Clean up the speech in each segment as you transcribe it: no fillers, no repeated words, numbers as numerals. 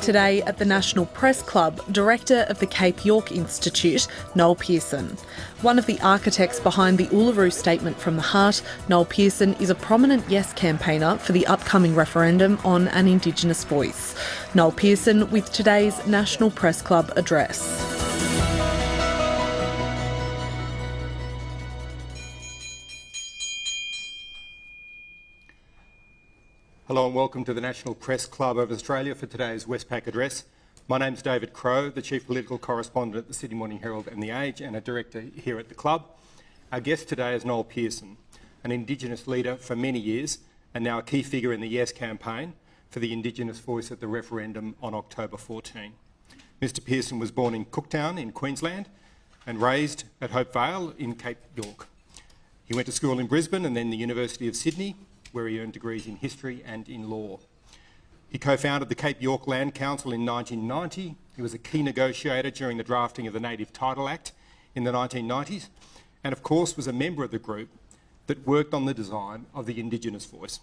today at the National Press Club, Director of the Cape York Institute, Noel Pearson. One of the architects behind the Uluru Statement from the Heart, Noel Pearson is a prominent Yes campaigner for the upcoming referendum on an Indigenous voice. Noel Pearson with today's National Press Club address. Hello and welcome to the National Press Club of Australia for today's Westpac address. My name's David Crowe, the Chief Political Correspondent at the Sydney Morning Herald and The Age and a Director here at the club. Our guest today is Noel Pearson, an Indigenous leader for many years and now a key figure in the Yes campaign for the Indigenous voice at the referendum on October 14. Mr Pearson was born in Cooktown in Queensland and raised at Hope Vale in Cape York. He went to school in Brisbane and then the University of Sydney, where he earned degrees in history and in law. He co-founded the Cape York Land Council in 1990. He was a key negotiator during the drafting of the Native Title Act in the 1990s, and of course was a member of the group that worked on the design of the Indigenous voice.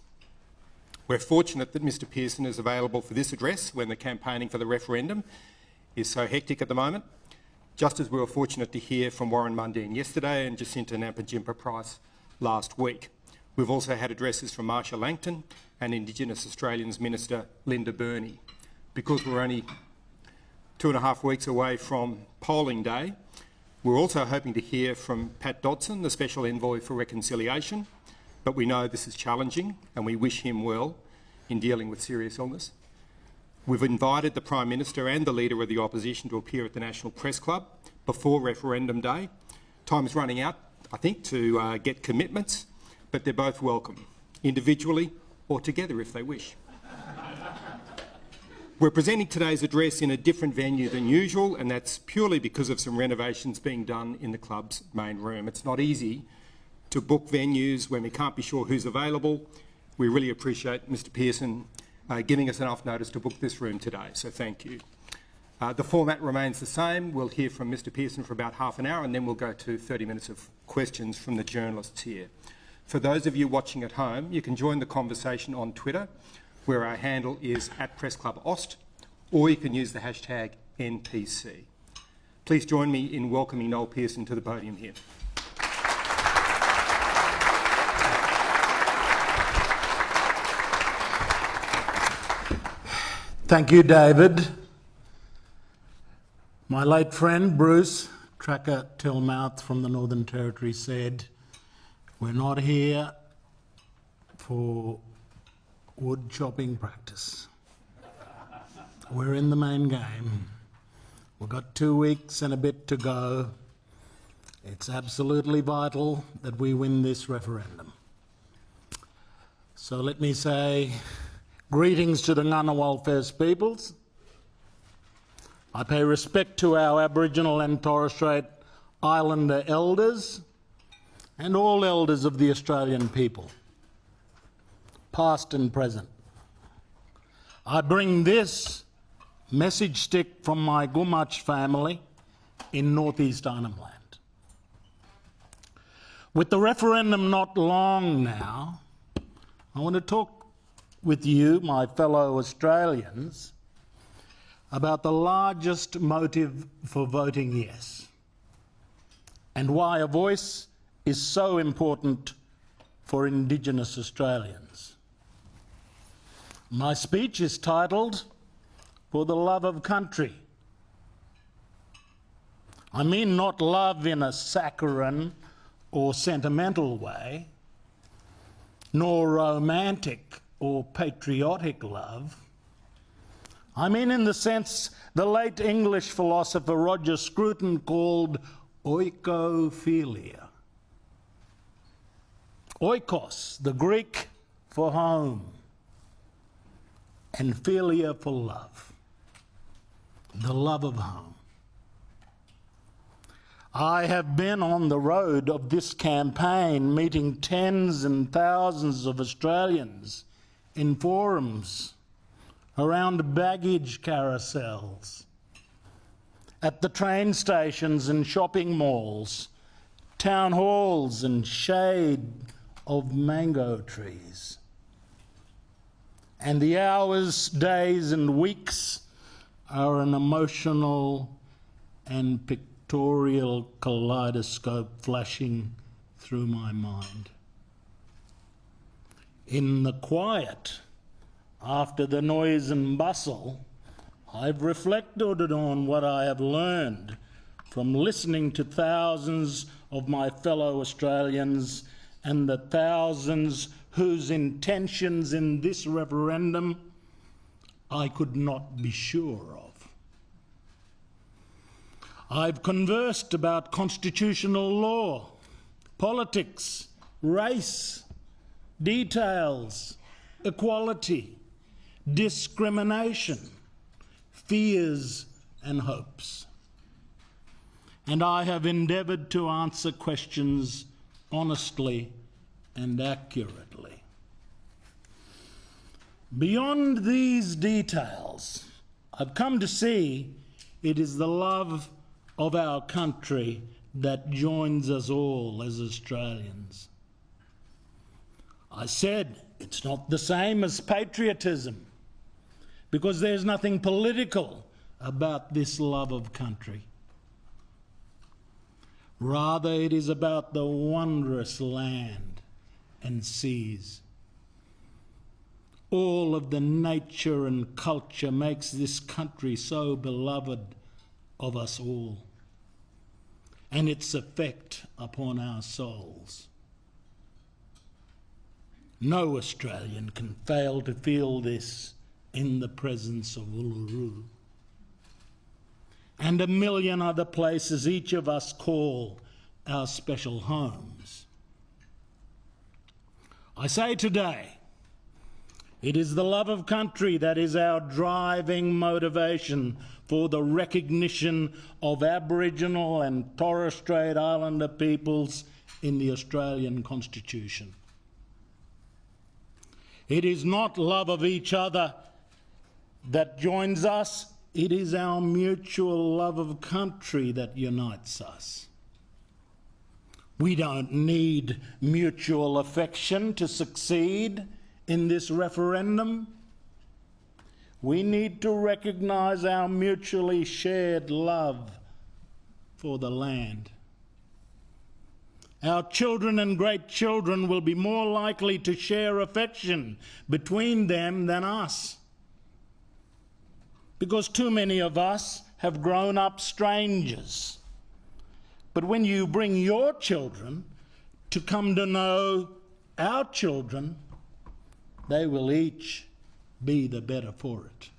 We're fortunate that Mr Pearson is available for this address when the campaigning for the referendum is so hectic at the moment, just as we were fortunate to hear from Warren Mundine yesterday and Jacinta Nampijinpa Price last week. We've also had addresses from Marsha Langton and Indigenous Australians Minister Linda Burney. Because we're only 2.5 weeks away from polling day, we're also hoping to hear from Pat Dodson, the Special Envoy for Reconciliation, but we know this is challenging and we wish him well in dealing with serious illness. We've invited the Prime Minister and the Leader of the Opposition to appear at the National Press Club before referendum day. Time is running out, I think, to get commitments, but they're both welcome, individually or together if they wish. We're presenting today's address in a different venue than usual, and that's purely because of some renovations being done in the club's main room. It's not easy to book venues when we can't be sure who's available. We really appreciate Mr Pearson giving us enough notice to book this room today, so thank you. The format remains the same. We'll hear from Mr Pearson for about half an hour and then we'll go to 30 minutes of questions from the journalists here. For those of you watching at home, you can join the conversation on Twitter, where our handle is @PressClubAust, or you can use the hashtag NPC. Please join me in welcoming Noel Pearson to the podium here. Thank you, David. My late friend Bruce Tracker Tillmouth from the Northern Territory said, "We're not here for wood chopping practice. We're in the main game. We've got 2 weeks and a bit to go. It's absolutely vital that we win this referendum." So let me say greetings to the Ngunnawal First Peoples. I pay respect to our Aboriginal and Torres Strait Islander elders and all elders of the Australian people, past and present. I bring this message stick from my Gumatj family in northeast Arnhem Land. With the referendum not long now, I want to talk with you, my fellow Australians, about the largest motive for voting yes and why a voice is so important for Indigenous Australians. My speech is titled, "For the Love of Country." I mean not love in a saccharine or sentimental way, nor romantic or patriotic love. I mean in the sense the late English philosopher Roger Scruton called oikophilia. Oikos, the Greek for home, and philia for love, the love of home. I have been on the road of this campaign, meeting tens and thousands of Australians in forums, around baggage carousels, at the train stations and shopping malls, town halls and shade of mango trees. And the hours, days and weeks are an emotional and pictorial kaleidoscope flashing through my mind. In the quiet, after the noise and bustle, I've reflected on what I have learned from listening to thousands of my fellow Australians and the thousands whose intentions in this referendum I could not be sure of. I've conversed about constitutional law, politics, race, details, equality, discrimination, fears and hopes. And I have endeavoured to answer questions honestly and accurately. Beyond these details, I've come to see it is the love of our country that joins us all as Australians. I said it's not the same as patriotism, because there's nothing political about this love of country. Rather, it is about the wondrous land and seas. All of the nature and culture makes this country so beloved of us all, and its effect upon our souls. No Australian can fail to feel this in the presence of Uluru and a million other places each of us call our special homes. I say today, it is the love of country that is our driving motivation for the recognition of Aboriginal and Torres Strait Islander peoples in the Australian Constitution. It is not love of each other that joins us, it is our mutual love of country that unites us. We don't need mutual affection to succeed in this referendum. We need to recognise our mutually shared love for the land. Our children and great children will be more likely to share affection between them than us, because too many of us have grown up strangers. But when you bring your children to come to know our children, they will each be the better for it.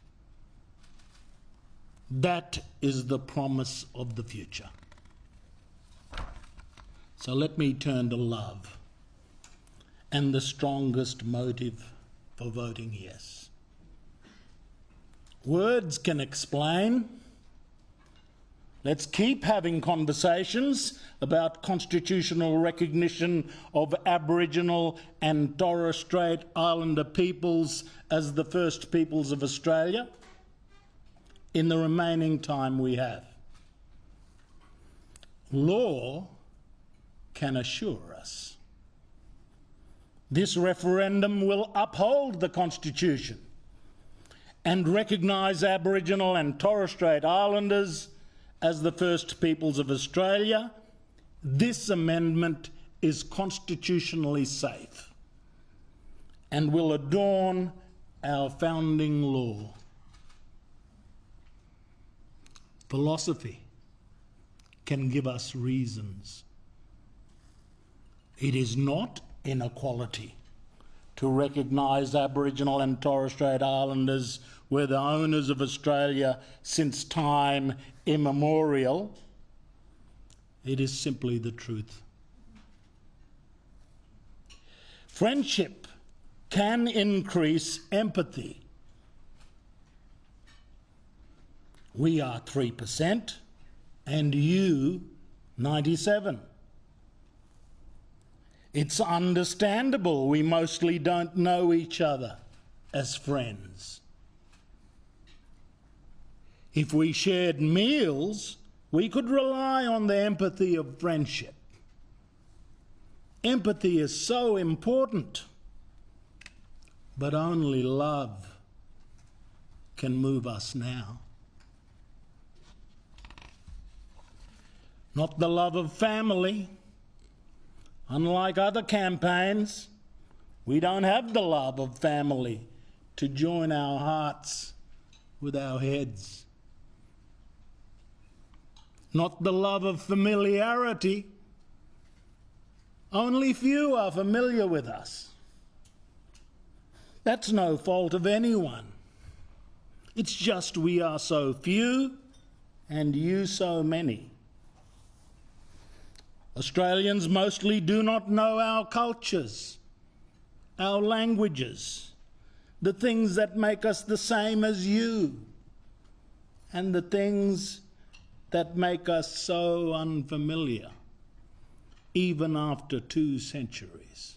That is the promise of the future. So let me turn to love and the strongest motive for voting yes. Words can explain. Let's keep having conversations about constitutional recognition of Aboriginal and Torres Strait Islander peoples as the first peoples of Australia in the remaining time we have. Law can assure us this referendum will uphold the Constitution and recognise Aboriginal and Torres Strait Islanders as the first peoples of Australia. This amendment is constitutionally safe and will adorn our founding law. Philosophy can give us reasons. It is not inequality to recognise Aboriginal and Torres Strait Islanders were the owners of Australia since time immemorial. It is simply the truth. Friendship can increase empathy. We are 3% and you 97%. It's understandable we mostly don't know each other as friends. If we shared meals, we could rely on the empathy of friendship. Empathy is so important, but only love can move us now. not the love of family. Unlike other campaigns, we don't have the love of family to join our hearts with our heads. Not the love of familiarity. Only few are familiar with us. That's no fault of anyone. It's just we are so few and you so many. Australians mostly do not know our cultures, our languages, the things that make us the same as you, and the things that make us so unfamiliar, even after 2 centuries.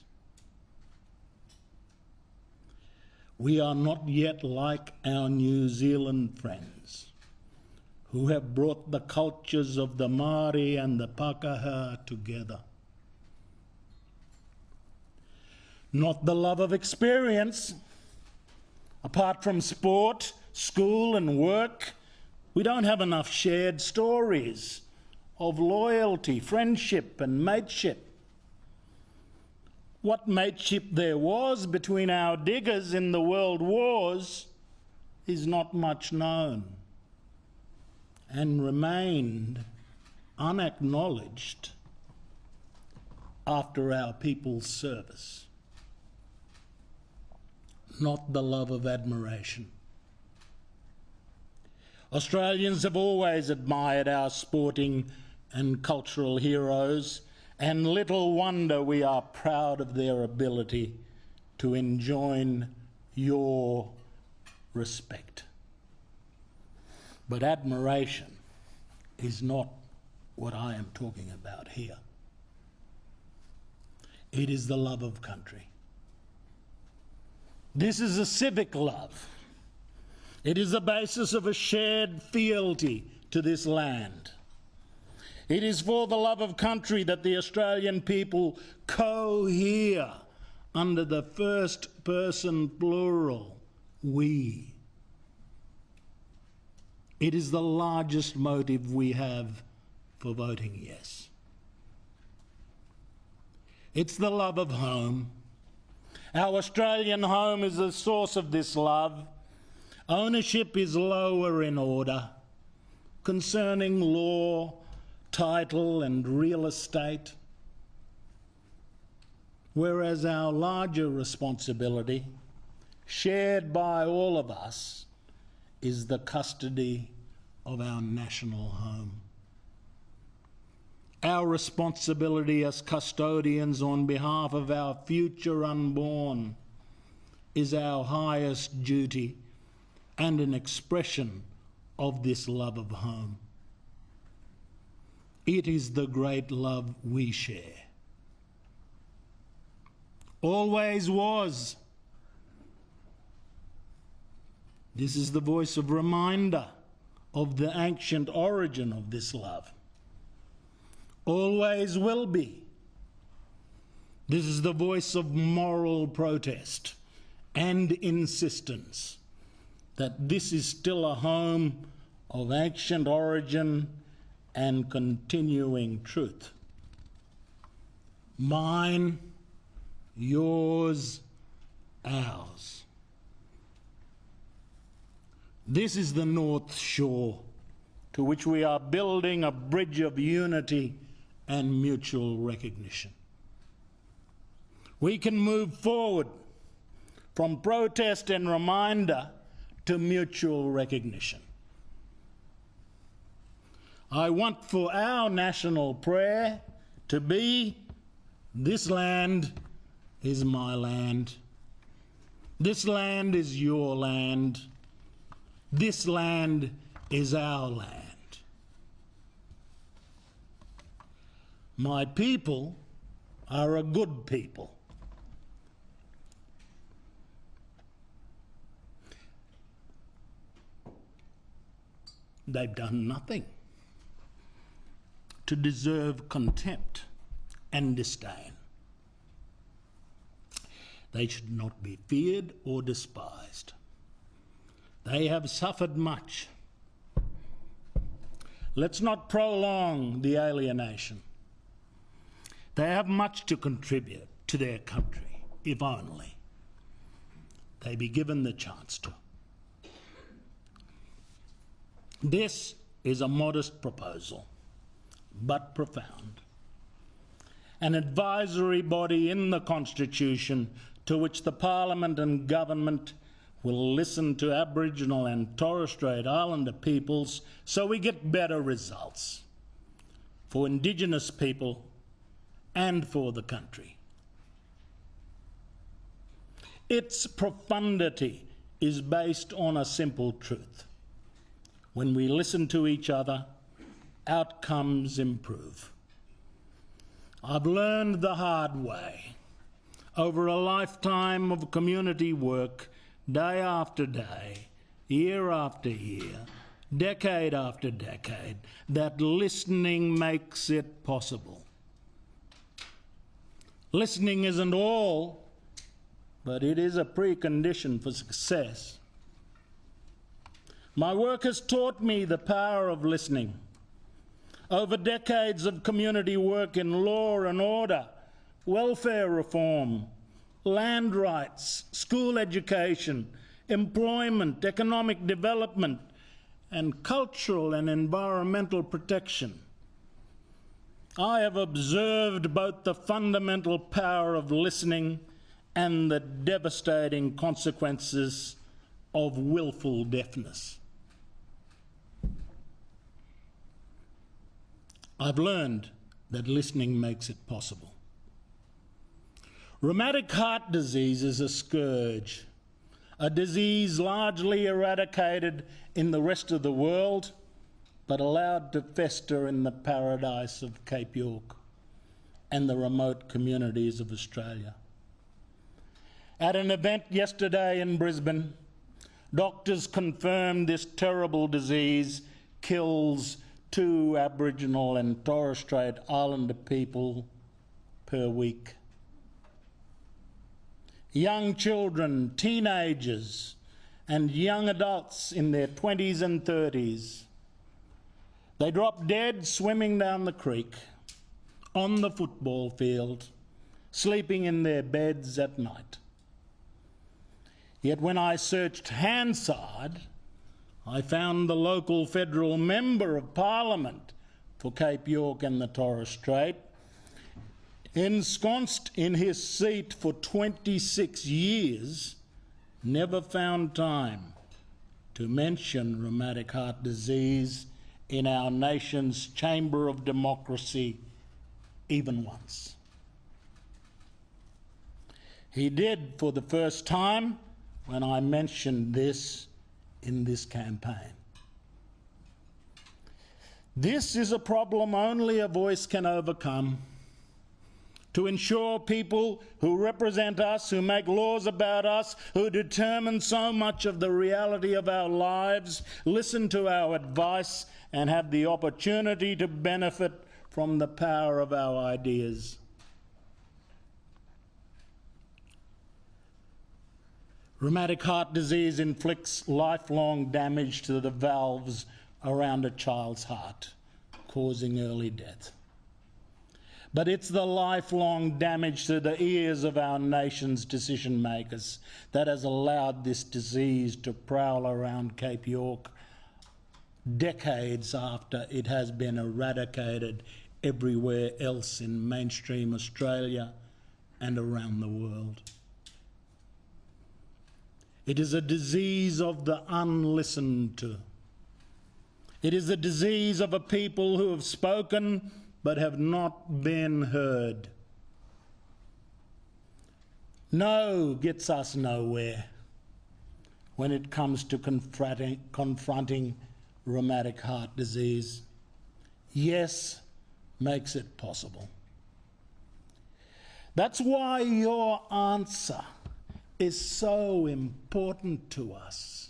We are not yet like our New Zealand friends, who have brought the cultures of the Māori and the Pākehā together. Not the love of experience. Apart from sport, school and work, we don't have enough shared stories of loyalty, friendship and mateship. What mateship there was between our diggers in the world wars is not much known and remained unacknowledged after our people's service. Not the love of admiration. Australians have always admired our sporting and cultural heroes, and little wonder we are proud of their ability to enjoin your respect. But admiration is not what I am talking about here. It is the love of country. This is a civic love. It is the basis of a shared fealty to this land. It is for the love of country that the Australian people cohere under the first person plural, we. It is the largest motive we have for voting yes. It's the love of home. Our Australian home is the source of this love. Ownership is lower in order concerning law, title and real estate, whereas our larger responsibility, shared by all of us, is the custody of our national home. Our responsibility as custodians on behalf of our future unborn is our highest duty and an expression of this love of home. It is the great love we share. Always was. This is the voice of reminder of the ancient origin of this love. Always will be. This is the voice of moral protest and insistence that this is still a home of ancient origin and continuing truth. Mine, yours, ours. This is the North Shore to which we are building a bridge of unity and mutual recognition. We can move forward from protest and reminder to mutual recognition. I want for our national prayer to be, this land is my land. This land is your land. This land is our land. My people are a good people. They've done nothing to deserve contempt and disdain. They should not be feared or despised. They have suffered much. Let's not prolong the alienation. They have much to contribute to their country, if only they be given the chance to. This is a modest proposal, but profound. An advisory body in the Constitution to which the Parliament and Government will listen to Aboriginal and Torres Strait Islander peoples so we get better results for Indigenous people and for the country. Its profundity is based on a simple truth. When we listen to each other, outcomes improve. I've learned the hard way over a lifetime of community work, day after day, year after year, decade after decade, that listening makes it possible. Listening isn't all, but it is a precondition for success. My work has taught me the power of listening. Over decades of community work in law and order, welfare reform, land rights, school education, employment, economic development, and cultural and environmental protection, I have observed both the fundamental power of listening and the devastating consequences of willful deafness. I've learned that listening makes it possible. Rheumatic heart disease is a scourge, a disease largely eradicated in the rest of the world, but allowed to fester in the paradise of Cape York and the remote communities of Australia. At an event yesterday in Brisbane, doctors confirmed this terrible disease kills 2 Aboriginal and Torres Strait Islander people per week. Young children, teenagers, and young adults in their 20s and 30s, they drop dead swimming down the creek, on the football field, sleeping in their beds at night. Yet when I searched Hansard, I found the local federal member of Parliament for Cape York and the Torres Strait, ensconced in his seat for 26 years, never found time to mention rheumatic heart disease in our nation's chamber of democracy even once. He did for the first time when I mentioned this in this campaign. This is a problem only a voice can overcome. To ensure people who represent us, who make laws about us, who determine so much of the reality of our lives, listen to our advice and have the opportunity to benefit from the power of our ideas. Rheumatic heart disease inflicts lifelong damage to the valves around a child's heart, causing early death. But it's the lifelong damage to the ears of our nation's decision makers that has allowed this disease to prowl around Cape York decades after it has been eradicated everywhere else in mainstream Australia and around the world. It is a disease of the unlistened to. It is a disease of a people who have spoken but have not been heard. No gets us nowhere when it comes to confronting rheumatic heart disease. Yes makes it possible. That's why your answer is so important to us.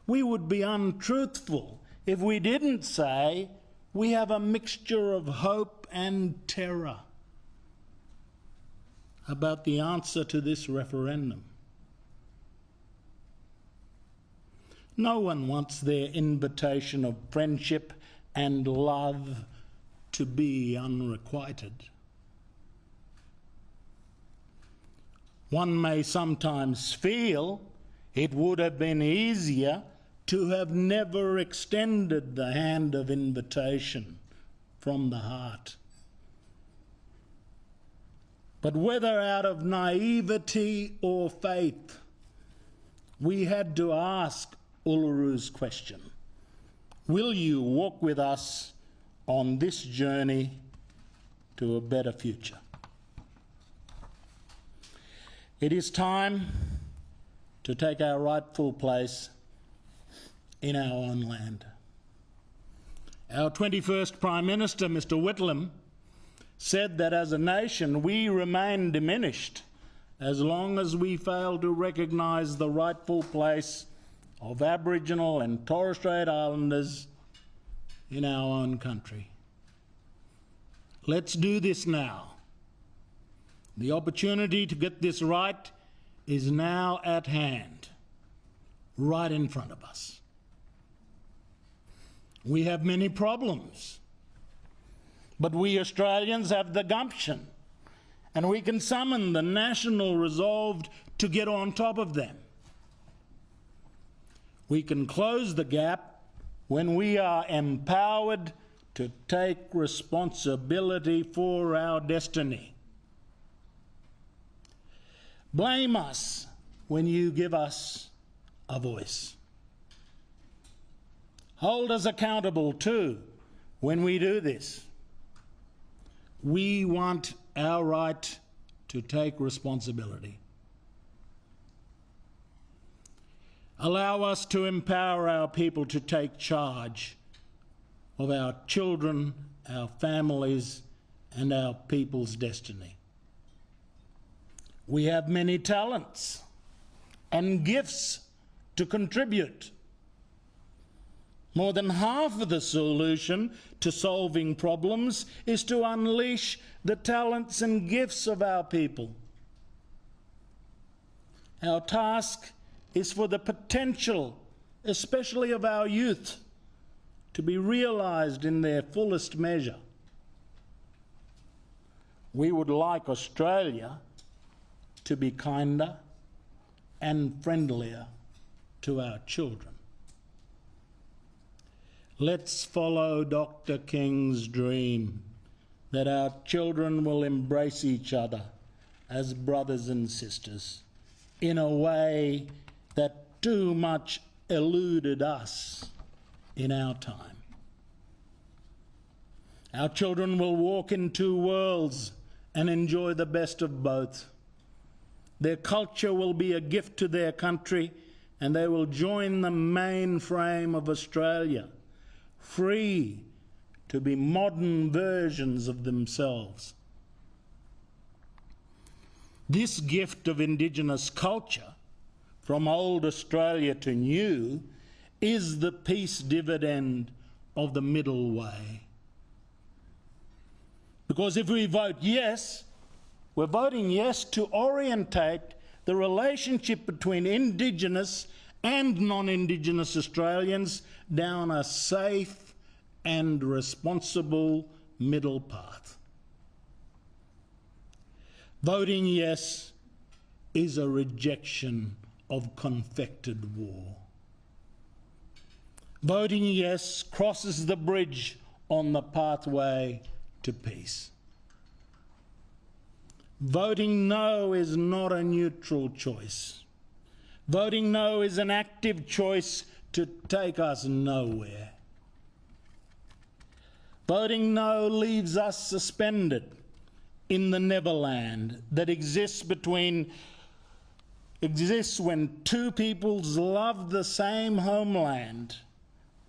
We would be untruthful if we didn't say we have a mixture of hope and terror about the answer to this referendum. No one wants their invitation of friendship and love to be unrequited. One may sometimes feel it would have been easier to have never extended the hand of invitation from the heart. But whether out of naivety or faith, we had to ask Uluru's question: will you walk with us on this journey to a better future? It is time to take our rightful place in our own land. Our 21st Prime Minister, Mr. Whitlam, said that as a nation we remain diminished as long as we fail to recognise the rightful place of Aboriginal and Torres Strait Islanders in our own country. Let's do this now. The opportunity to get this right is now at hand, right in front of us. We have many problems, but we Australians have the gumption, and we can summon the national resolve to get on top of them. We can close the gap when we are empowered to take responsibility for our destiny. Blame us when you give us a voice. Hold us accountable too when we do this. We want our right to take responsibility. Allow us to empower our people to take charge of our children, our families, and our people's destiny. We have many talents and gifts to contribute. More than half of the solution to solving problems is to unleash the talents and gifts of our people. Our task is for the potential, especially of our youth, to be realised in their fullest measure. We would like Australia to be kinder and friendlier to our children. Let's follow Dr. King's dream that our children will embrace each other as brothers and sisters in a way that too much eluded us in our time. Our children will walk in two worlds and enjoy the best of both. Their culture will be a gift to their country, and they will join the mainframe of Australia, free to be modern versions of themselves. This gift of Indigenous culture, from old Australia to new, is the peace dividend of the middle way. Because if we vote yes, we're voting yes to orientate the relationship between Indigenous and non-Indigenous Australians down a safe and responsible middle path. Voting yes is a rejection of confected war. Voting yes crosses the bridge on the pathway to peace. Voting no is not a neutral choice. Voting no is an active choice to take us nowhere. Voting no leaves us suspended in the neverland that exists when two peoples love the same homeland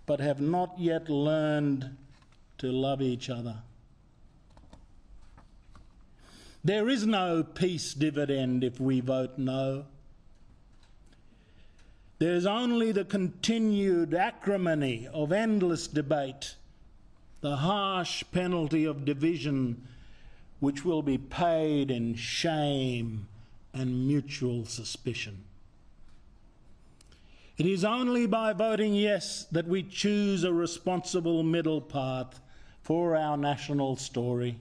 but have not yet learned to love each other. There is no peace dividend if we vote no. There is only the continued acrimony of endless debate, the harsh penalty of division which will be paid in shame and mutual suspicion. It is only by voting yes that we choose a responsible middle path for our national story,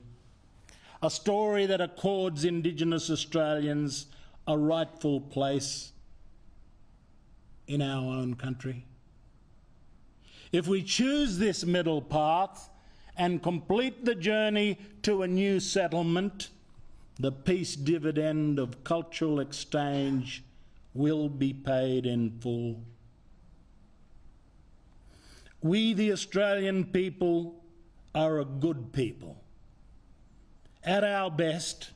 a story that accords Indigenous Australians a rightful place in our own country. If we choose this middle path and complete the journey to a new settlement, the peace dividend of cultural exchange will be paid in full. We, the Australian people, are a good people. At our best,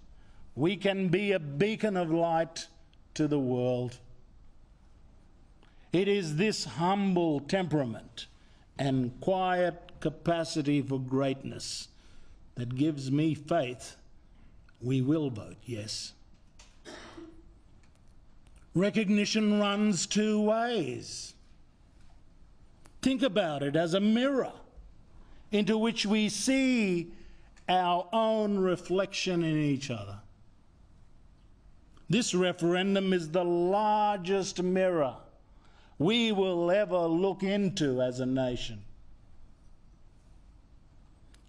we can be a beacon of light to the world. It is this humble temperament and quiet capacity for greatness that gives me faith we will vote yes. Recognition runs two ways. Think about it as a mirror into which we see our own reflection in each other. This referendum is the largest mirror we will ever look into as a nation.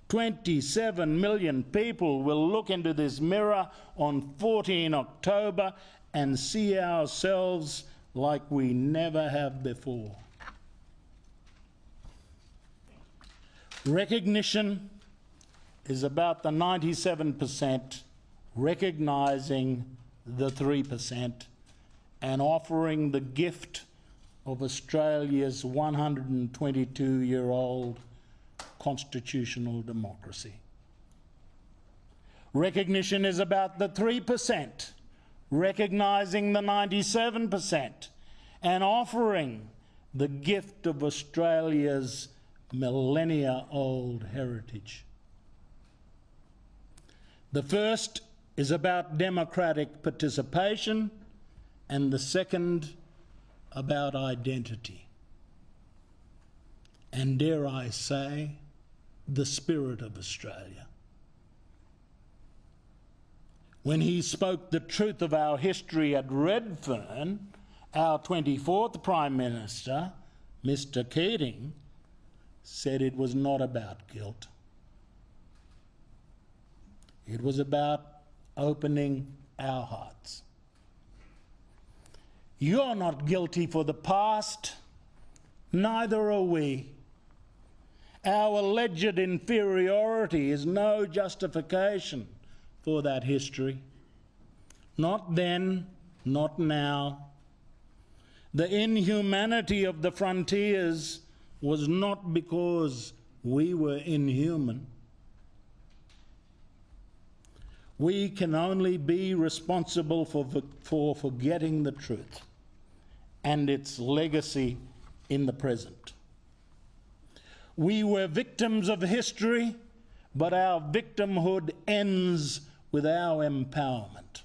27 million people will look into this mirror on 14 October and see ourselves like we never have before. Recognition is about the 97% recognising the 3% and offering the gift of Australia's 122-year-old constitutional democracy. Recognition is about the 3%, recognising the 97% and offering the gift of Australia's millennia-old heritage. The first is about democratic participation and the second about identity. And dare I say, the spirit of Australia. When he spoke the truth of our history at Redfern, our 24th Prime Minister, Mr. Keating, said it was not about guilt. It was about opening our hearts. You're not guilty for the past, neither are we. Our alleged inferiority is no justification for that history. Not then, not now. The inhumanity of the frontiers was not because we were inhuman. We can only be responsible for forgetting the truth and its legacy in the present. We were victims of history, but our victimhood ends with our empowerment.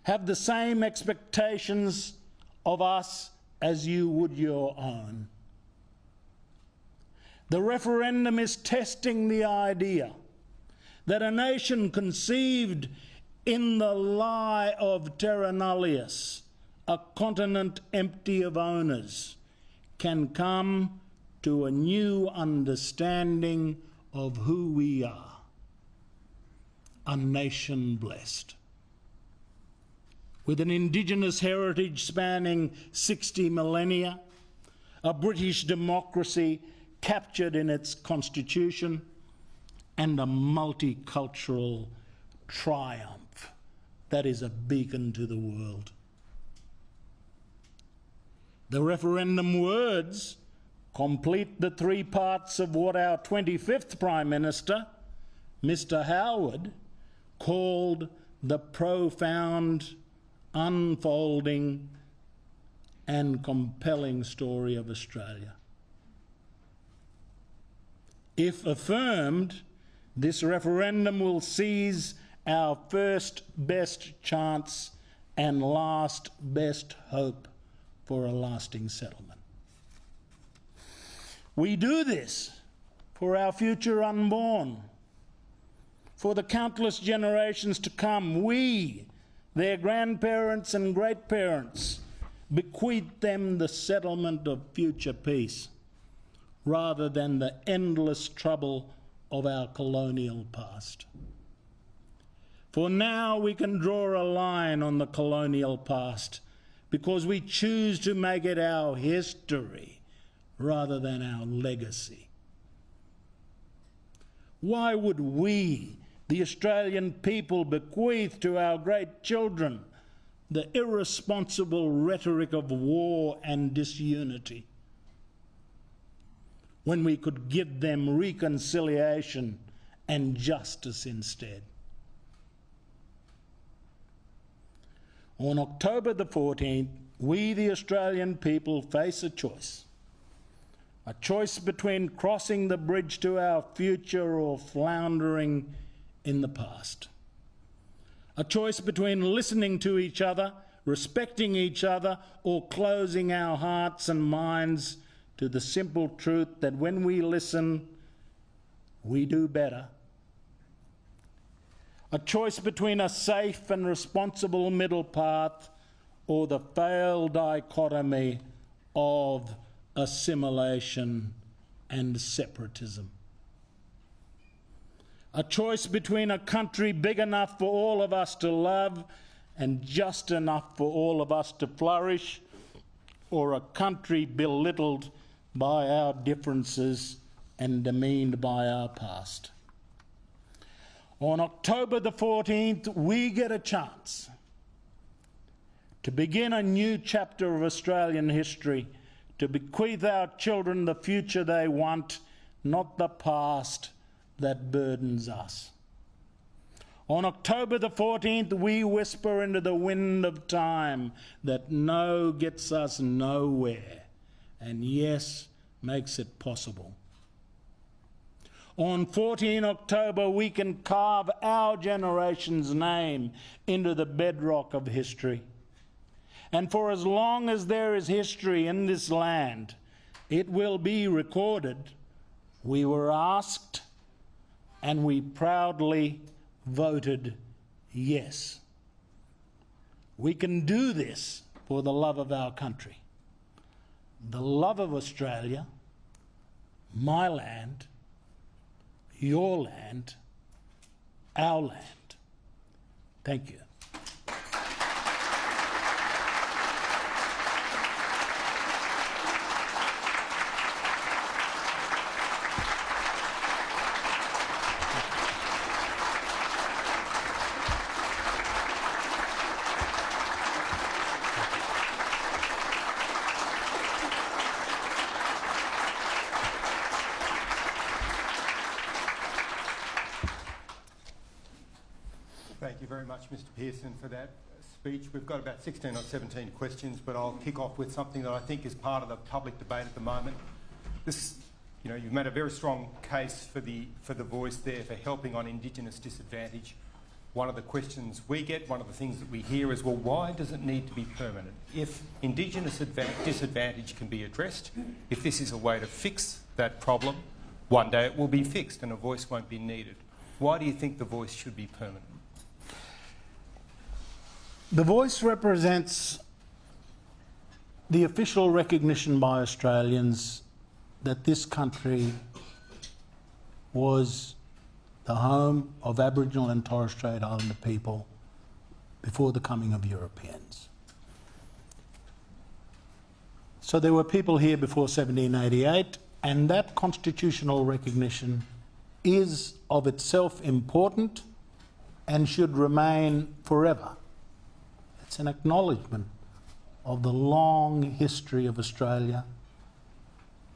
Have the same expectations of us as you would your own. The referendum is testing the idea that a nation conceived in the lie of terra nullius, a continent empty of owners, can come to a new understanding of who we are, a nation blessed. With an Indigenous heritage spanning 60 millennia, a British democracy captured in its constitution, and a multicultural triumph that is a beacon to the world. The referendum words complete the three parts of what our 25th Prime Minister, Mr. Howard, called the profound, unfolding and compelling story of Australia. If affirmed, this referendum will seize our first best chance and last best hope for a lasting settlement. We do this for our future unborn, for the countless generations to come. We, their grandparents and great-parents, bequeath them the settlement of future peace, rather than the endless trouble of our colonial past. For now we can draw a line on the colonial past because we choose to make it our history rather than our legacy. Why would we, the Australian people, bequeath to our great children the irresponsible rhetoric of war and disunity, when we could give them reconciliation and justice instead? On October the 14th, we, the Australian people, face a choice between crossing the bridge to our future or floundering in the past. A choice between listening to each other, respecting each other, or closing our hearts and minds to the simple truth that when we listen, we do better. A choice between a safe and responsible middle path or the failed dichotomy of assimilation and separatism. A choice between a country big enough for all of us to love and just enough for all of us to flourish, or a country belittled by our differences and demeaned by our past. On October the 14th, we get a chance to begin a new chapter of Australian history, to bequeath our children the future they want, not the past that burdens us. On October the 14th, we whisper into the wind of time that no gets us nowhere, and yes makes it possible. On 14 October, we can carve our generation's name into the bedrock of history. And for as long as there is history in this land, it will be recorded. We were asked, and we proudly voted yes. We can do this for the love of our country, the love of Australia, my land, your land, our land. Thank you. Thank you very much, Mr. Pearson, for that speech. We've got about 16 or 17 questions, but I'll kick off with something that I think is part of the public debate at the moment. You've made a very strong case for the voice there, for helping on Indigenous disadvantage. One of the questions we get, one of the things that we hear is, well, why does it need to be permanent? If Indigenous disadvantage can be addressed, if this is a way to fix that problem, one day it will be fixed and a voice won't be needed. Why do you think the voice should be permanent? The voice represents the official recognition by Australians that this country was the home of Aboriginal and Torres Strait Islander people before the coming of Europeans. So there were people here before 1788, and that constitutional recognition is of itself important and should remain forever. It's an acknowledgement of the long history of Australia.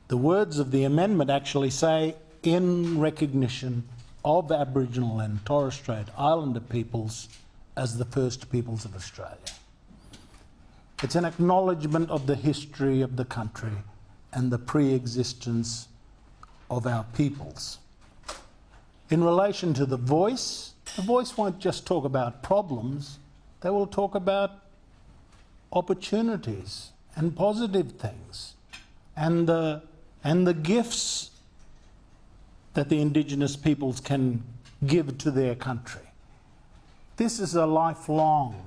The words of the amendment actually say, in recognition of Aboriginal and Torres Strait Islander peoples as the first peoples of Australia. It's an acknowledgement of the history of the country and the pre-existence of our peoples. In relation to the voice won't just talk about problems, they will talk about opportunities and positive things and the gifts that the Indigenous peoples can give to their country. This is a lifelong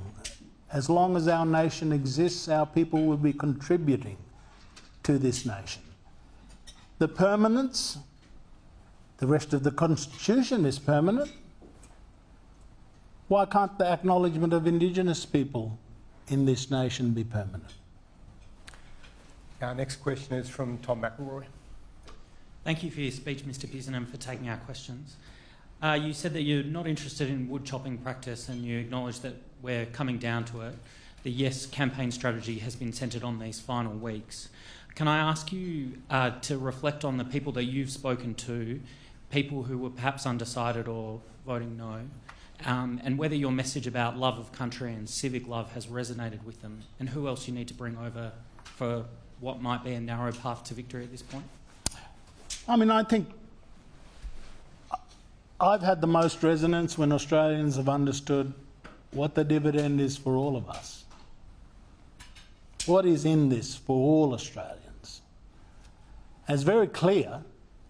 As long as our nation exists, our people will be contributing to this nation. The permanence, the rest of the Constitution is permanent. Why can't the acknowledgement of Indigenous people in this nation be permanent? Our next question is from Tom McElroy. Thank you for your speech, Mr Pearson, and for taking our questions. You said that you're not interested in wood chopping practice, and you acknowledge that we're coming down to it. The Yes campaign strategy has been centred on these final weeks. Can I ask you to reflect on the people that you've spoken to, people who were perhaps undecided or voting no, and whether your message about love of country and civic love has resonated with them, and who else you need to bring over for what might be a narrow path to victory at this point? I mean, I think I've had the most resonance when Australians have understood what the dividend is for all of us. What is in this for all Australians? It's very clear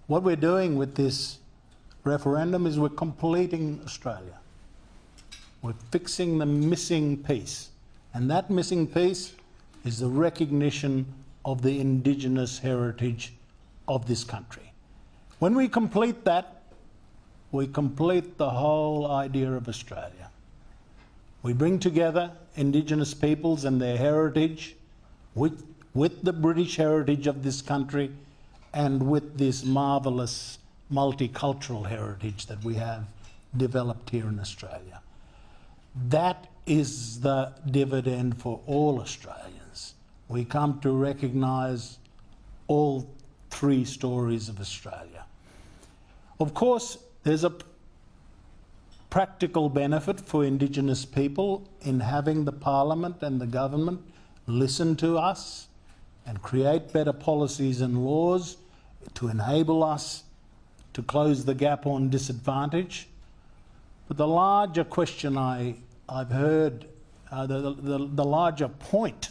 what we're doing with this referendum is we're completing Australia. We're fixing the missing piece. And that missing piece is the recognition of the Indigenous heritage of this country. When we complete that, we complete the whole idea of Australia. We bring together Indigenous peoples and their heritage with the British heritage of this country and with this marvellous multicultural heritage that we have developed here in Australia. That is the dividend for all Australians. We come to recognise all three stories of Australia. Of course, there's a practical benefit for Indigenous people in having the Parliament and the government listen to us and create better policies and laws to enable us to close the gap on disadvantage. But the larger question I've heard, the larger point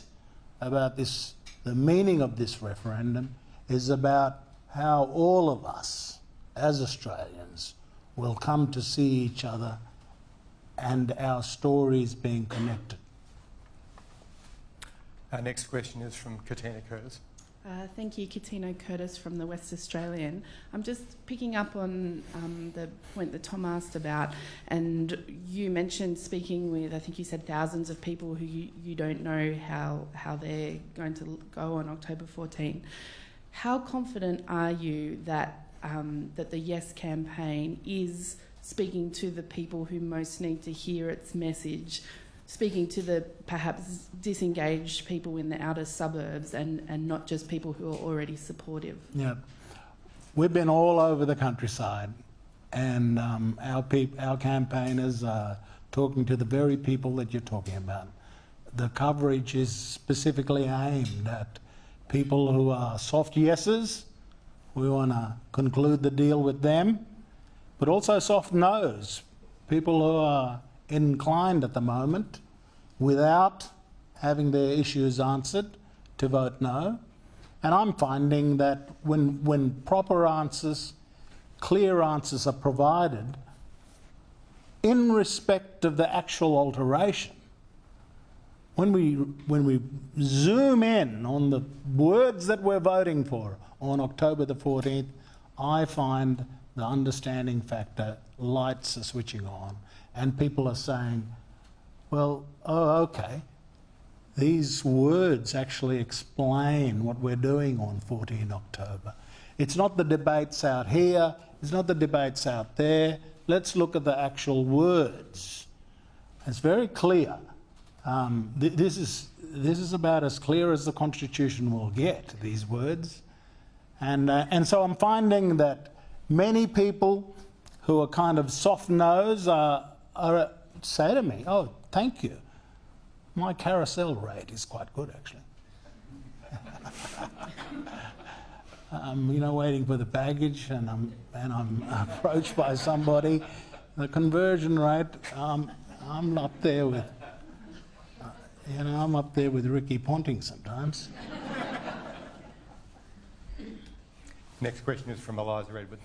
about this, the meaning of this referendum, is about how all of us as Australians will come to see each other and our stories being connected. Our next question is from Katina Curtis. Thank you, Katina Curtis from the West Australian. I'm just picking up on the point that Tom asked about, and you mentioned speaking with, I think you said, thousands of people who you don't know how they're going to go on October 14. How confident are you that that the Yes campaign is speaking to the people who most need to hear its message, speaking to the perhaps disengaged people in the outer suburbs and not just people who are already supportive? Yeah, we've been all over the countryside, and our campaigners are talking to the very people that you're talking about. The coverage is specifically aimed at people who are soft yeses. We want to conclude the deal with them, but also soft no's, people who are inclined at the moment, without having their issues answered, to vote no. And I'm finding that when proper answers, clear answers are provided in respect of the actual alteration, when we zoom in on the words that we're voting for on October the 14th, I find the understanding factor, lights are switching on, and people are saying, well, oh, okay, these words actually explain what we're doing on 14 October. It's not the debates out here, it's not the debates out there. Let's look at the actual words. It's very clear. This is about as clear as the Constitution will get, these words. And so I'm finding that many people who are kind of soft-nosed say to me, oh, thank you. My carousel rate is quite good, actually. Waiting for the baggage, and I'm approached by somebody. The conversion rate, I'm up there with, I'm up there with Ricky Ponting sometimes. Next question is from Eliza Edwards.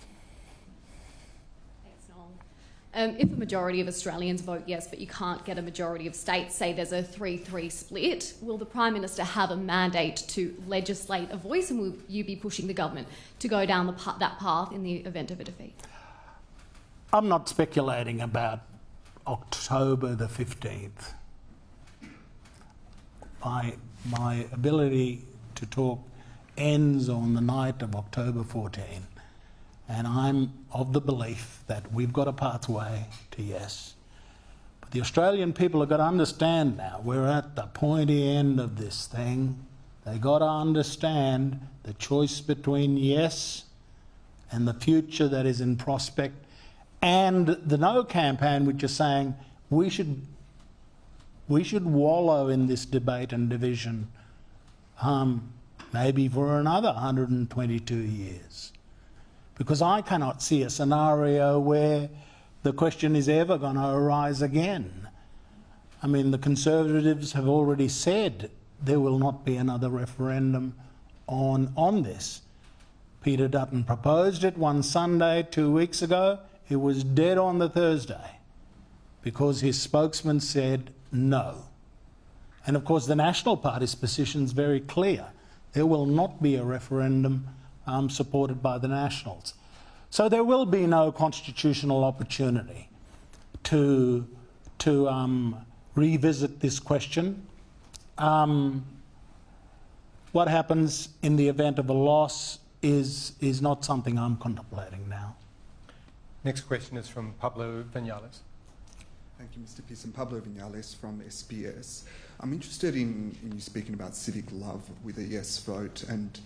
Thanks, Noel. If a majority of Australians vote yes, but you can't get a majority of states, say there's a 3-3 split, will the Prime Minister have a mandate to legislate a voice, and will you be pushing the government to go down that path in the event of a defeat? I'm not speculating about October the 15th. My ability to talk ends on the night of October 14. And I'm of the belief that we've got a pathway to yes. But the Australian people have got to understand now, we're at the pointy end of this thing. They've got to understand the choice between yes and the future that is in prospect, and the no campaign, which is saying we should wallow in this debate and division maybe for another 122 years. Because I cannot see a scenario where the question is ever going to arise again. I mean, the Conservatives have already said there will not be another referendum on this. Peter Dutton proposed it one Sunday 2 weeks ago. It was dead on the Thursday because his spokesman said no. And of course the National Party's position is very clear. There will not be a referendum supported by the Nationals. So there will be no constitutional opportunity to revisit this question. What happens in the event of a loss is not something I'm contemplating now. Next question is from Pablo Vinales. Thank you, Mr. Pearson. Pablo Vinales from SBS. I'm interested in you speaking about civic love with a yes vote, and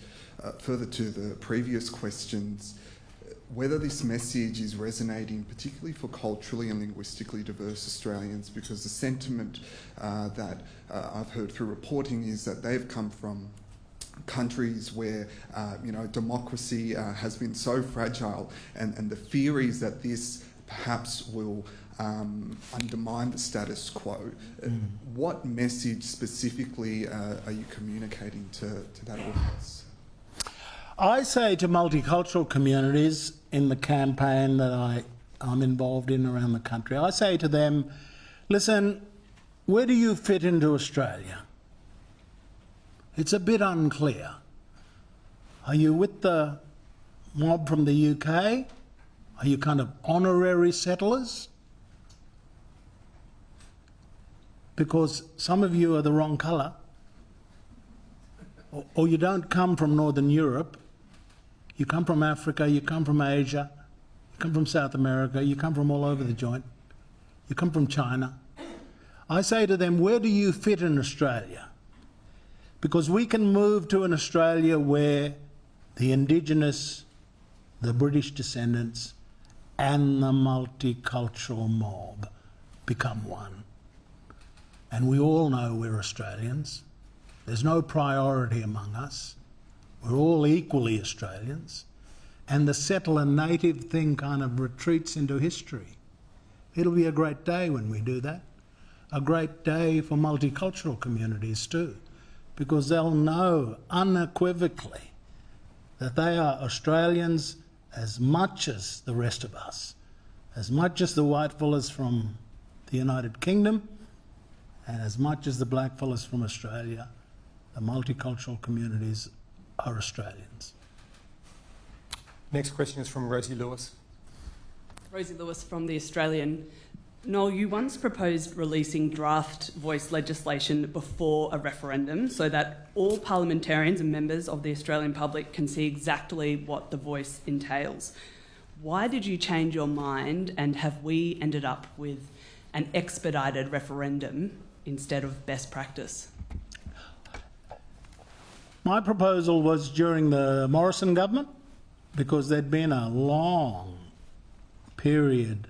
further to the previous questions, whether this message is resonating particularly for culturally and linguistically diverse Australians, because the sentiment that I've heard through reporting is that they've come from countries where democracy has been so fragile, and the fear is that this perhaps will undermine the status quo. What message specifically are you communicating to that audience? I say to multicultural communities in the campaign that I'm involved in around the country, I say to them, listen, where do you fit into Australia? It's a bit unclear. Are you with the mob from the UK? Are you kind of honorary settlers? Because some of you are the wrong colour. Or you don't come from Northern Europe. You come from Africa, you come from Asia, you come from South America, you come from all over the joint. You come from China. I say to them, where do you fit in Australia? Because we can move to an Australia where the Indigenous, the British descendants, and the multicultural mob become one. And we all know we're Australians. There's no priority among us. We're all equally Australians. And the settler native thing kind of retreats into history. It'll be a great day when we do that. A great day for multicultural communities too, because they'll know unequivocally that they are Australians as much as the rest of us, as much as the white fellas from the United Kingdom, and as much as the black fellas from Australia. The multicultural communities are Australians. Next question is from Rosie Lewis. Rosie Lewis from The Australian. Noel, you once proposed releasing draft voice legislation before a referendum so that all parliamentarians and members of the Australian public can see exactly what the voice entails. Why did you change your mind, and have we ended up with an expedited referendum instead of best practice? My proposal was during the Morrison government, because there'd been a long period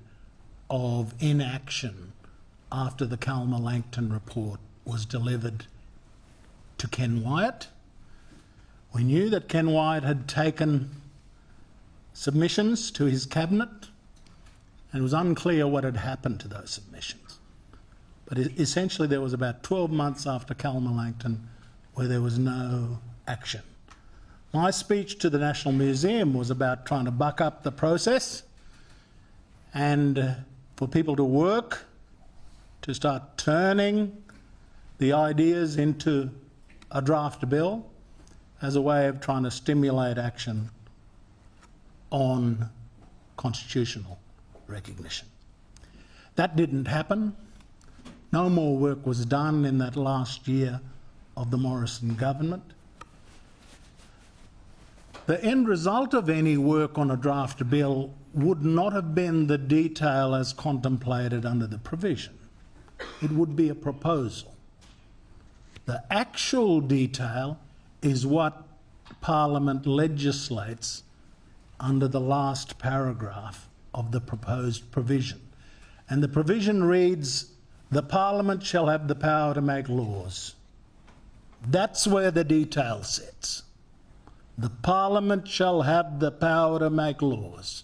of inaction after the Kalma-Langton report was delivered to Ken Wyatt. We knew that Ken Wyatt had taken submissions to his cabinet, and it was unclear what had happened to those submissions. But essentially there was about 12 months after Kalma-Langton where there was no action. My speech to the National Museum was about trying to buck up the process, and for people to work, to start turning the ideas into a draft bill as a way of trying to stimulate action on constitutional recognition. That didn't happen. No more work was done in that last year of the Morrison government. The end result of any work on a draft bill would not have been the detail as contemplated under the provision. It would be a proposal. The actual detail is what Parliament legislates under the last paragraph of the proposed provision. And the provision reads, "The Parliament shall have the power to make laws." That's where the detail sits. The Parliament shall have the power to make laws.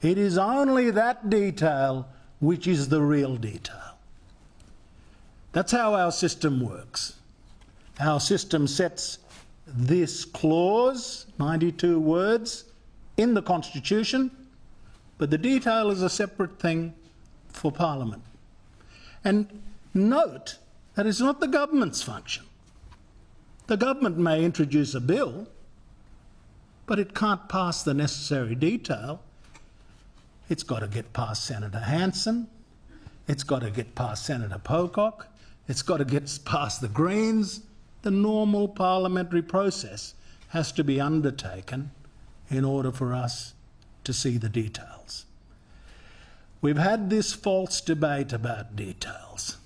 It is only that detail which is the real detail. That's how our system works. Our system sets this clause, 92 words, in the Constitution, but the detail is a separate thing for Parliament. And note that it's not the government's function. The government may introduce a bill, but it can't pass the necessary detail. It's got to get past Senator Hanson, it's got to get past Senator Pocock, it's got to get past the Greens. The normal parliamentary process has to be undertaken in order for us to see the details. We've had this false debate about details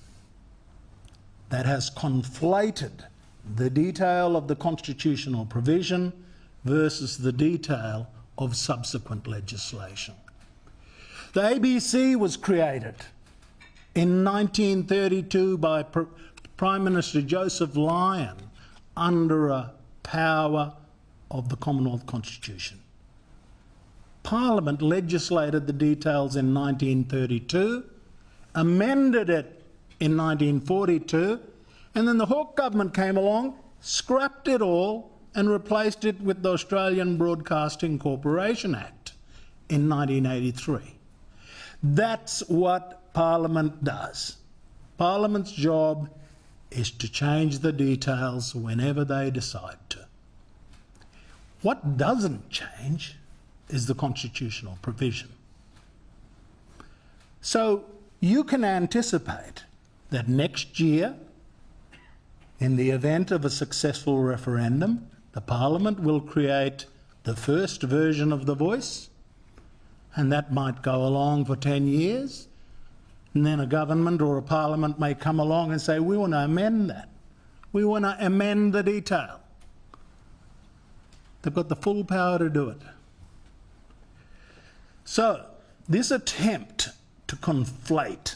that has conflated the detail of the constitutional provision versus the detail of subsequent legislation. The ABC was created in 1932 by Prime Minister Joseph Lyon under a power of the Commonwealth Constitution. Parliament legislated the details in 1932, amended it in 1942, and then the Hawke government came along, scrapped it all and replaced it with the Australian Broadcasting Corporation Act in 1983. That's what Parliament does. Parliament's job is to change the details whenever they decide to. What doesn't change is the constitutional provision. So you can anticipate that next year, in the event of a successful referendum, the Parliament will create the first version of the voice, and that might go along for 10 years. And then a government or a parliament may come along and say, we want to amend that. We want to amend the detail. They've got the full power to do it. So this attempt to conflate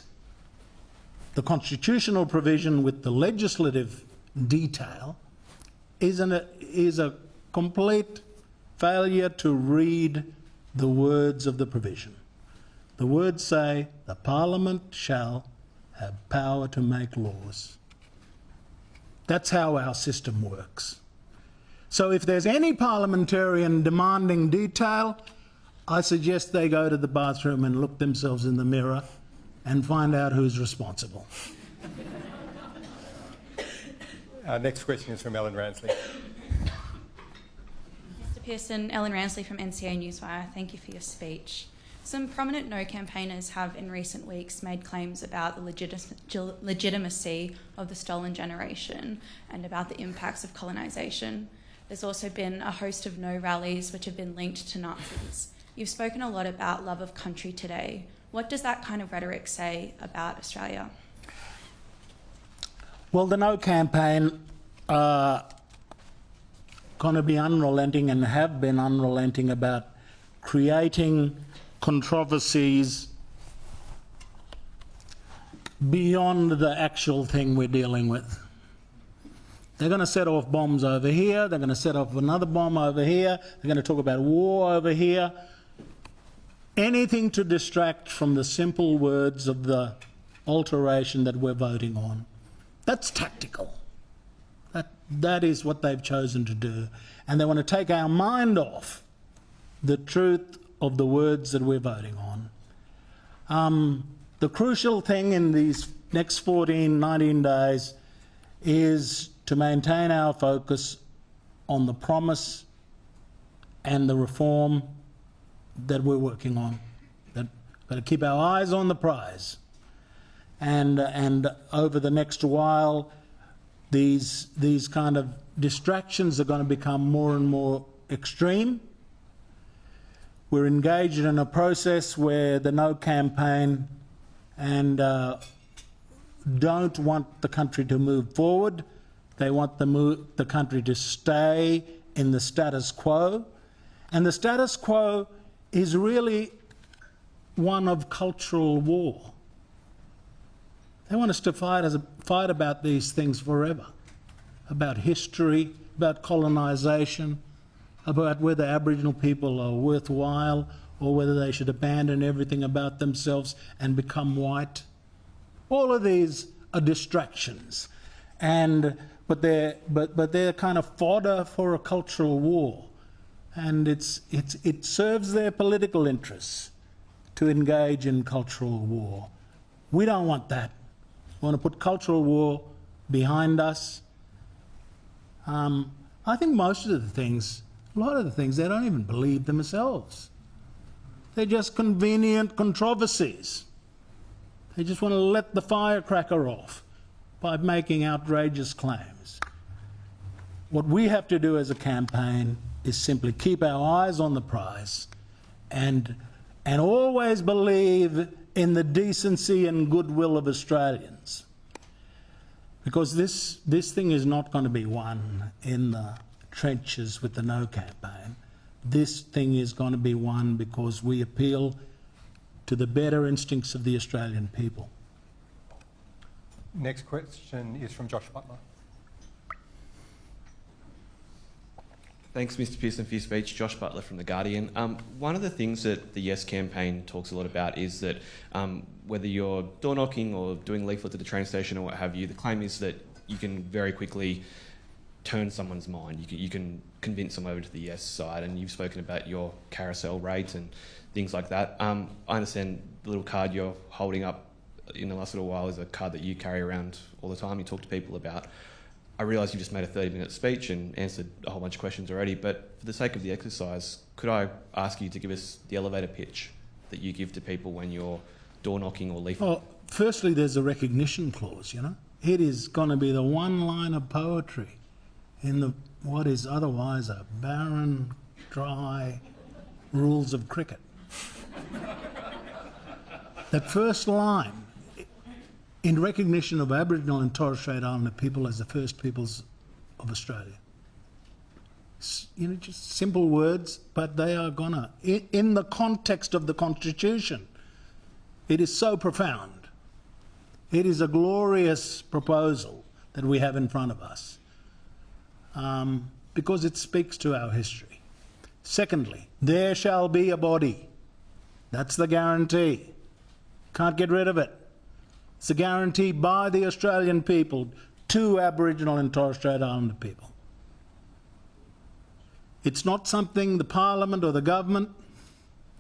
the constitutional provision with the legislative detail is a complete failure to read the words of the provision. The words say, the Parliament shall have power to make laws. That's how our system works. So if there's any parliamentarian demanding detail, I suggest they go to the bathroom and look themselves in the mirror and find out who's responsible. Our next question is from Ellen Ransley. Mr Pearson, Ellen Ransley from NCA Newswire. Thank you for your speech. Some prominent No campaigners have in recent weeks made claims about the legitimacy of the stolen generation and about the impacts of colonisation. There's also been a host of No rallies which have been linked to Nazis. You've spoken a lot about love of country today. What does that kind of rhetoric say about Australia? Well, the No campaign are going to be unrelenting and have been unrelenting about creating controversies beyond the actual thing we're dealing with. They're going to set off bombs over here, they're going to set off another bomb over here, they're going to talk about war over here. Anything to distract from the simple words of the alteration that we're voting on. That's tactical. That is what they've chosen to do. And they want to take our mind off the truth of the words that we're voting on. The crucial thing in these next 14, 19 days is to maintain our focus on the promise and the reform that we're working on. That got to keep our eyes on the prize. And over the next while, these kind of distractions are going to become more and more extreme. We're engaged in a process where the No campaign and don't want the country to move forward. They want the country to stay in the status quo. And the status quo is really one of cultural war. They want us to fight about these things forever, about history, about colonisation, about whether Aboriginal people are worthwhile or whether they should abandon everything about themselves and become white. All of these are distractions, but they're kind of fodder for a cultural war, and it serves their political interests to engage in cultural war. We don't want that. We want to put cultural war behind us. I think most of the things, a lot of the things, they don't even believe themselves. They're just convenient controversies. They just want to let the firecracker off by making outrageous claims. What we have to do as a campaign is simply keep our eyes on the prize and always believe in the decency and goodwill of Australians. Because this thing is not going to be won in the trenches with the No campaign. This thing is going to be won because we appeal to the better instincts of the Australian people. Next question is from Josh Butler. Thanks, Mr Pearson, for your speech. Josh Butler from The Guardian. One of the things that the Yes campaign talks a lot about is that whether you're door knocking or doing leaflets at the train station or what have you, the claim is that you can very quickly turn someone's mind. You can convince them over to the Yes side, and you've spoken about your carousel rate and things like that. I understand the little card you're holding up in the last little while is a card that you carry around all the time, you talk to people about. I realise you just made a 30-minute speech and answered a whole bunch of questions already, but for the sake of the exercise, could I ask you to give us the elevator pitch that you give to people when you're door knocking or leaflet? Well, firstly, there's a recognition clause, you know. It is going to be the one line of poetry in what is otherwise a barren, dry rules of cricket. That first line, in recognition of Aboriginal and Torres Strait Islander people as the first peoples of Australia. You know, just simple words, but they are gonna, in the context of the Constitution, it is so profound. It is a glorious proposal that we have in front of us, because it speaks to our history. Secondly, there shall be a body. That's the guarantee. Can't get rid of it. It's a guarantee by the Australian people to Aboriginal and Torres Strait Islander people. It's not something the Parliament or the government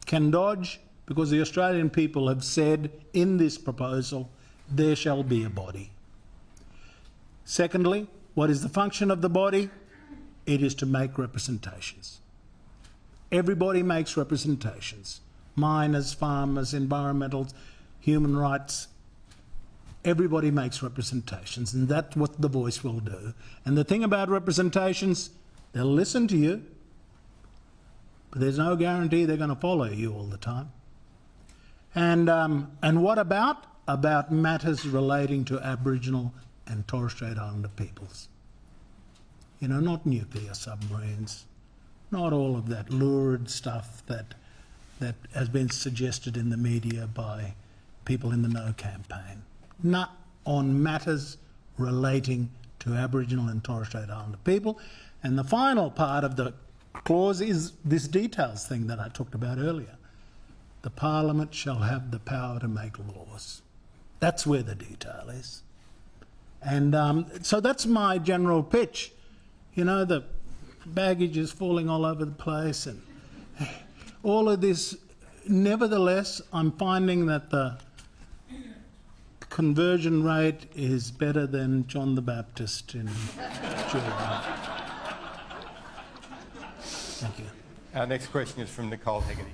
can dodge, because the Australian people have said in this proposal, there shall be a body. Secondly, what is the function of the body? It is to make representations. Everybody makes representations. Miners, farmers, environmentals, human rights. Everybody makes representations, and that's what the voice will do. And the thing about representations, they'll listen to you, but there's no guarantee they're going to follow you all the time. And what about? About matters relating to Aboriginal and Torres Strait Islander peoples. You know, not nuclear submarines, not all of that lurid stuff that has been suggested in the media by people in the No campaign. Not on matters relating to Aboriginal and Torres Strait Islander people. And the final part of the clause is this details thing that I talked about earlier. The Parliament shall have the power to make laws. That's where the detail is. And so that's my general pitch. You know, the baggage is falling all over the place, and all of this nevertheless, I'm finding that the conversion rate is better than John the Baptist in Jordan. Thank you. Our next question is from Nicole Hegarty.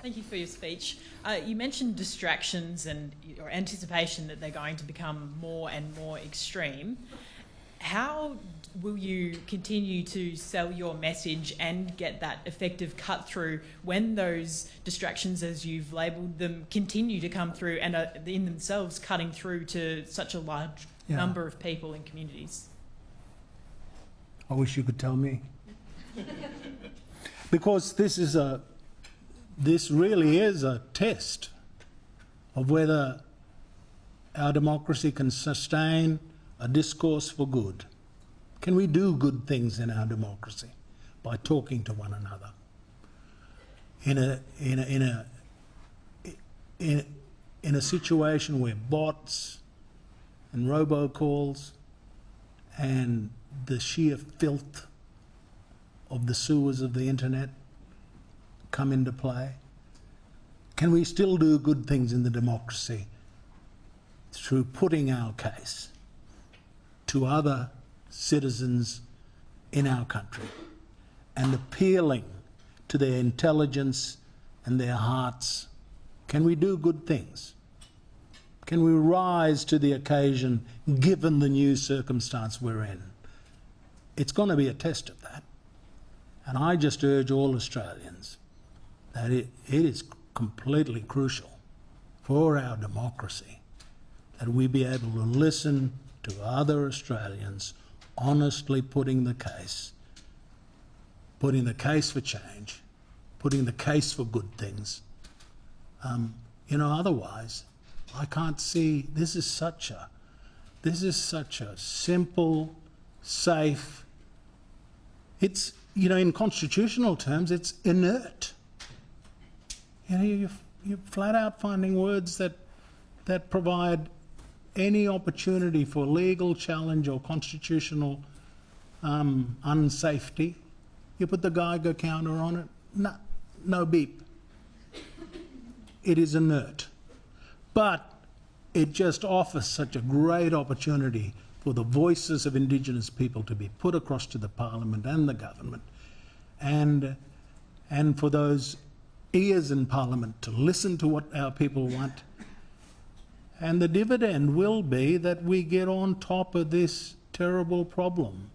Thank you for your speech. You mentioned distractions and your anticipation that they're going to become more and more extreme. How will you continue to sell your message and get that effective cut through when those distractions, as you've labelled them, continue to come through and are in themselves cutting through to such a large number of people and communities? I wish you could tell me. Because this really is a test of whether our democracy can sustain a discourse for good. Can we do good things in our democracy by talking to one another in a situation where bots and robocalls and the sheer filth of the sewers of the internet come into play? Can we still do good things in the democracy through putting our case to other citizens in our country and appealing to their intelligence and their hearts? Can we do good things? Can we rise to the occasion given the new circumstance we're in? It's going to be a test of that. And I just urge all Australians that it is completely crucial for our democracy that we be able to listen to other Australians honestly putting the case for change, putting the case for good things. Otherwise, I can't see. This is such a simple, safe. It's, in constitutional terms, it's inert. You're flat out finding words that provide any opportunity for legal challenge or constitutional unsafety. You put the Geiger counter on it, no beep. It is inert. But it just offers such a great opportunity for the voices of Indigenous people to be put across to the Parliament and the government, and for those ears in Parliament to listen to what our people want. And the dividend will be that we get on top of this terrible problem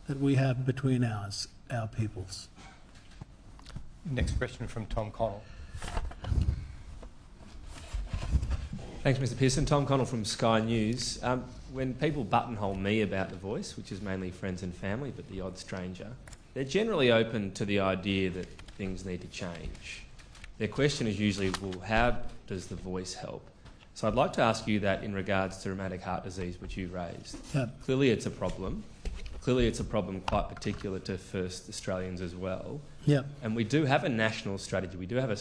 that we have between our peoples. Next question from Tom Connell. Thanks, Mr Pearson. Tom Connell from Sky News. When people buttonhole me about The Voice, which is mainly friends and family, but the odd stranger, they're generally open to the idea that things need to change. Their question is usually, well, how does The Voice help? So I'd like to ask you that in regards to rheumatic heart disease, which you raised. Yep. Clearly it's a problem. Clearly it's a problem quite particular to First Australians as well. Yep. And we do have a national strategy. We do have a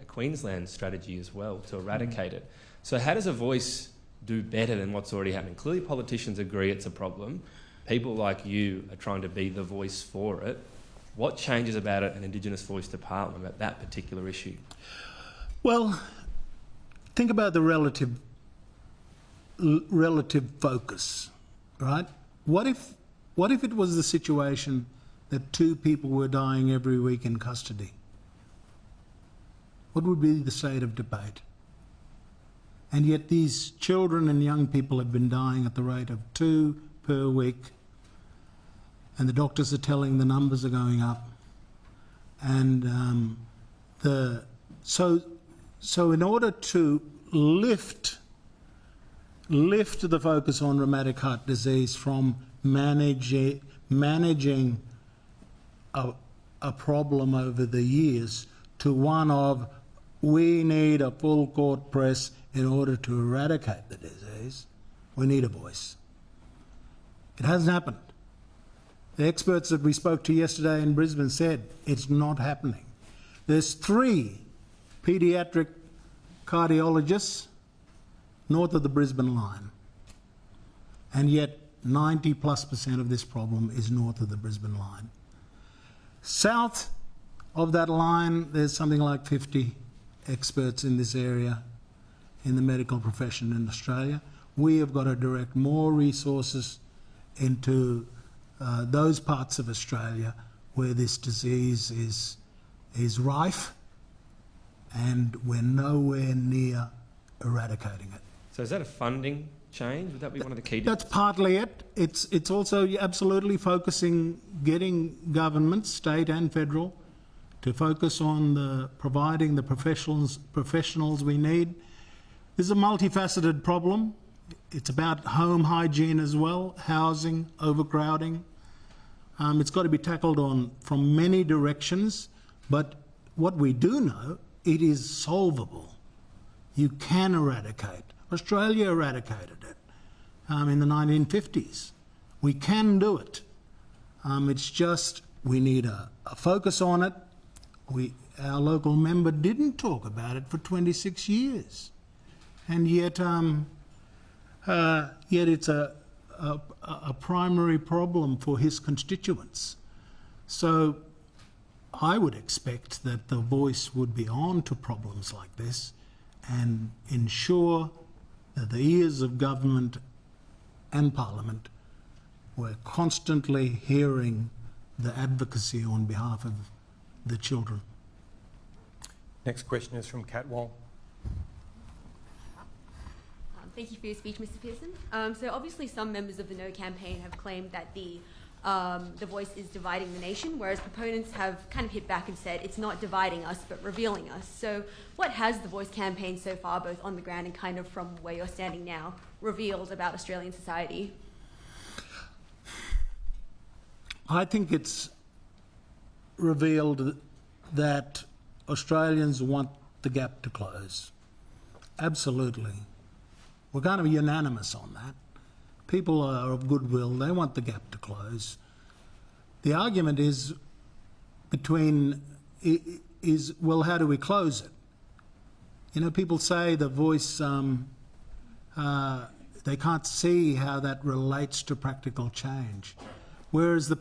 Queensland strategy as well to eradicate it. So how does A Voice do better than what's already happening? Clearly politicians agree it's a problem. People like you are trying to be the voice for it. What changes about it, an Indigenous voice to Parliament about that particular issue? Well, think about the relative focus, right? What if it was the situation that 2 people were dying every week in custody? What would be the state of debate? And yet these children and young people have been dying at the rate of 2 per week, and the doctors are telling the numbers are going up. And so in order to lift the focus on rheumatic heart disease from managing a problem over the years to one of we need a full court press in order to eradicate the disease, we need a voice. It hasn't happened. The experts that we spoke to yesterday in Brisbane said it's not happening. There's 3 paediatric cardiologists north of the Brisbane line, and yet 90+% of this problem is north of the Brisbane line. South Of that line, there's something like 50 experts in this area in the medical profession in Australia. We have got to direct more resources into those parts of Australia where this disease is rife, and we're nowhere near eradicating it. So is that a funding change? Would that be one of the key? That's partly it. It's also absolutely focusing, getting governments, state and federal, to focus on providing the professionals we need. This is a multifaceted problem. It's about home hygiene as well, housing, overcrowding. It's got to be tackled from many directions, but what we do know, it is solvable. You can eradicate. Australia eradicated it in the 1950s. We can do it. It's just we need a focus on it. Our local member didn't talk about it for 26 years, and yet it's a primary problem for his constituents. So I would expect that the Voice would be on to problems like this and ensure that the ears of government and Parliament were constantly hearing the advocacy on behalf of the children. Next question is from Kat Wall. Thank you for your speech, Mr. Pearson. So obviously some members of the No campaign have claimed that the Voice is dividing the nation, whereas proponents have kind of hit back and said it's not dividing us but revealing us. So what has the Voice campaign so far, both on the ground and kind of from where you're standing now, revealed about Australian society? I think it's revealed that Australians want the gap to close. Absolutely. We're kind of unanimous on that. People are of goodwill. They want the gap to close. The argument is well, how do we close it? You know, people say the Voice, they can't see how that relates to practical change. Whereas the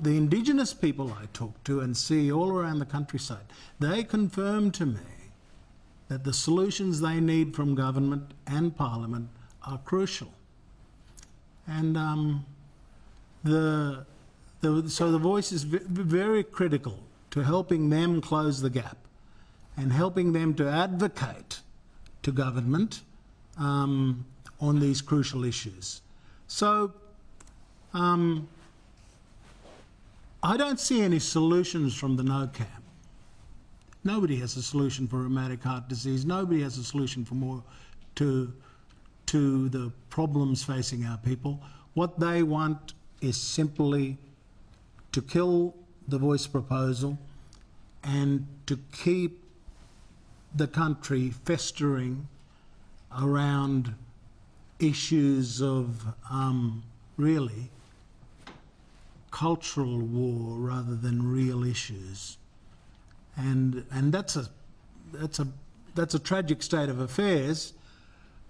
Indigenous people I talk to and see all around the countryside, they confirm to me that the solutions they need from government and Parliament are crucial. And so the Voice is very critical to helping them close the gap and helping them to advocate to government on these crucial issues. So I don't see any solutions from the No camp. Nobody has a solution for rheumatic heart disease. Nobody has a solution to the problems facing our people. What they want is simply to kill the Voice proposal and to keep the country festering around issues of really cultural war rather than real issues. And that's a tragic state of affairs.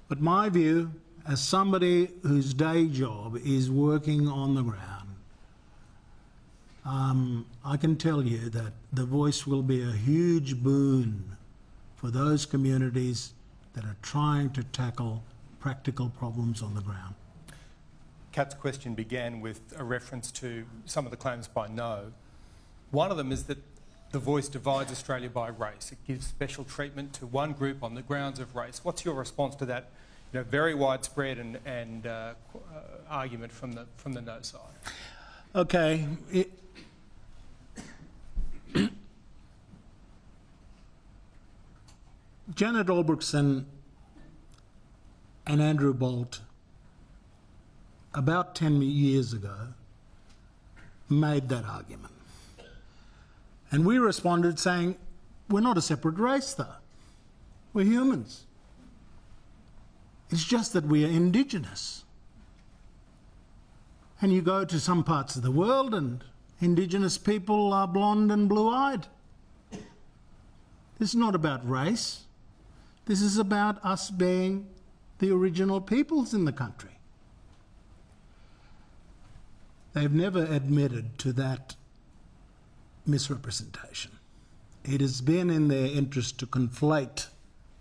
But my view, as somebody whose day job is working on the ground, I can tell you that the Voice will be a huge boon for those communities that are trying to tackle practical problems on the ground. Kat's question began with a reference to some of the claims by No. One of them is that the Voice divides Australia by race. It gives special treatment to one group on the grounds of race. What's your response to that, very widespread and argument from the No side? Okay. Janet Albrechtsen and Andrew Bolt, about 10 years ago, made that argument. And we responded saying, we're not a separate race though. We're humans. It's just that we are Indigenous. And you go to some parts of the world and Indigenous people are blonde and blue-eyed. This is not about race. This is about us being the original peoples in the country. They've never admitted to that misrepresentation. it has been in their interest to conflate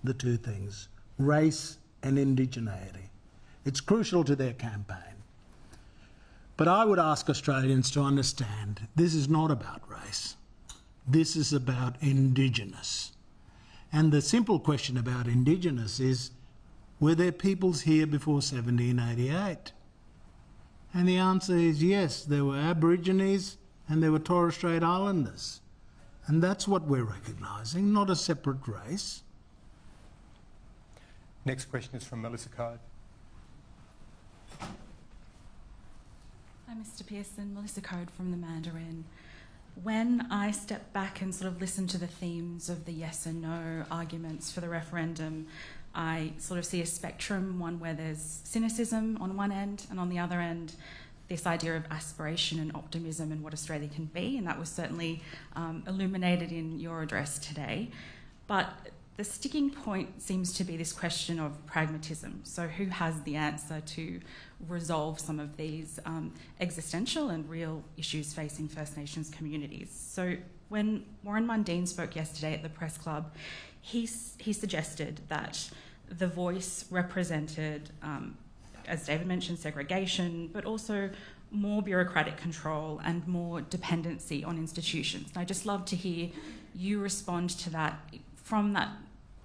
the two things, race and indigeneity. It's crucial to their campaign. But I would ask Australians to understand this is not about race. This is about Indigenous. And the simple question about Indigenous is, were there peoples here before 1788? And the answer is yes, there were Aborigines and there were Torres Strait Islanders. And that's what we're recognising, not a separate race. Next question is from Melissa Card. Hi, Mr. Pearson. Melissa Code from the Mandarin. When I step back and sort of listen to the themes of the yes and no arguments for the referendum, I sort of see a spectrum, one where there's cynicism on one end, and on the other end, this idea of aspiration and optimism and what Australia can be, and that was certainly illuminated in your address today. But the sticking point seems to be this question of pragmatism. So who has the answer to resolve some of these existential and real issues facing First Nations communities? So when Warren Mundine spoke yesterday at the Press Club, he suggested that the voice represented, as David mentioned, segregation, but also more bureaucratic control and more dependency on institutions. And I'd just love to hear you respond to that from that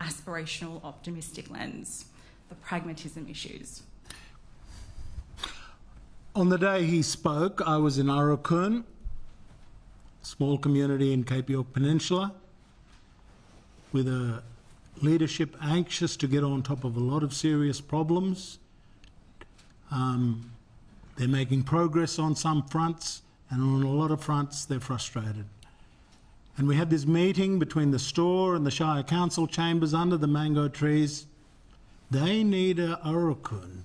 aspirational, optimistic lens, the pragmatism issues. On the day he spoke, I was in Arukun, a small community in Cape York Peninsula, with a leadership anxious to get on top of a lot of serious problems. They're making progress on some fronts, and on a lot of fronts they're frustrated. And we had this meeting between the store and the Shire Council chambers under the mango trees. They need a Arukun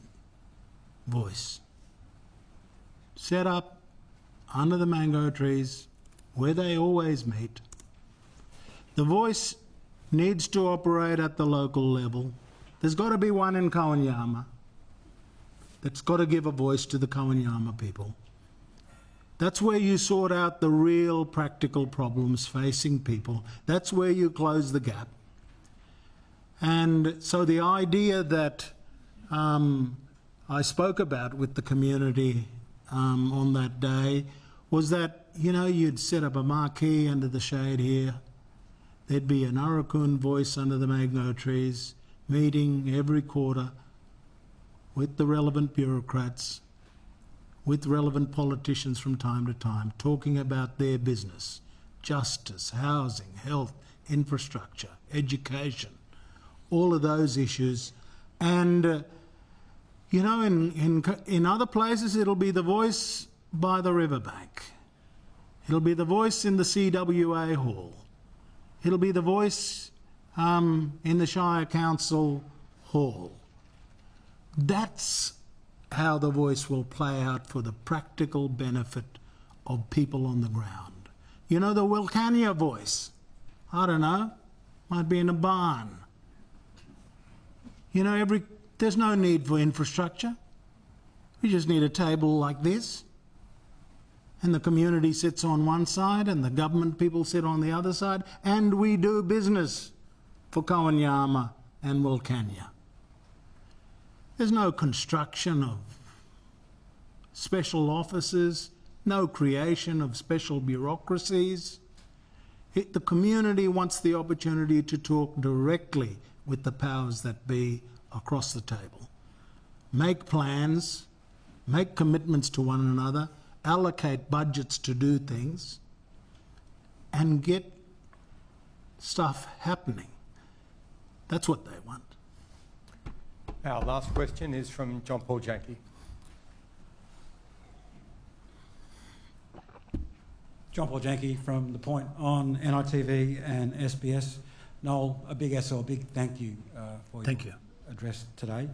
voice set up under the mango trees where they always meet. The voice needs to operate at the local level. There's got to be one in Kawanyama that's got to give a voice to the Kawanyama people. That's where you sort out the real practical problems facing people. That's where you close the gap. And so the idea that I spoke about with the community on that day was that, you know, you'd set up a marquee under the shade here. There'd be an Arukun voice under the mango trees, meeting every quarter with the relevant bureaucrats, with relevant politicians from time to time, talking about their business, justice, housing, health, infrastructure, education, all of those issues. And, you know, in other places it'll be the voice by the riverbank. It'll be the voice in the CWA hall. It'll be the voice in the Shire Council hall. That's how the voice will play out for the practical benefit of people on the ground. You know, the Wilcannia voice, I don't know, might be in a barn. You know, there's no need for infrastructure. We just need a table like this, and the community sits on one side and the government people sit on the other side, and we do business for Kawanyama and Wilcannia. There's no construction of special offices, no creation of special bureaucracies. The community wants the opportunity to talk directly with the powers that be across the table. Make plans, make commitments to one another, allocate budgets to do things, and get stuff happening. That's what they want. Our last question is from John Paul Janke. John Paul Janke from The Point on NITV and SBS. Noel, a big thank you for your address today. I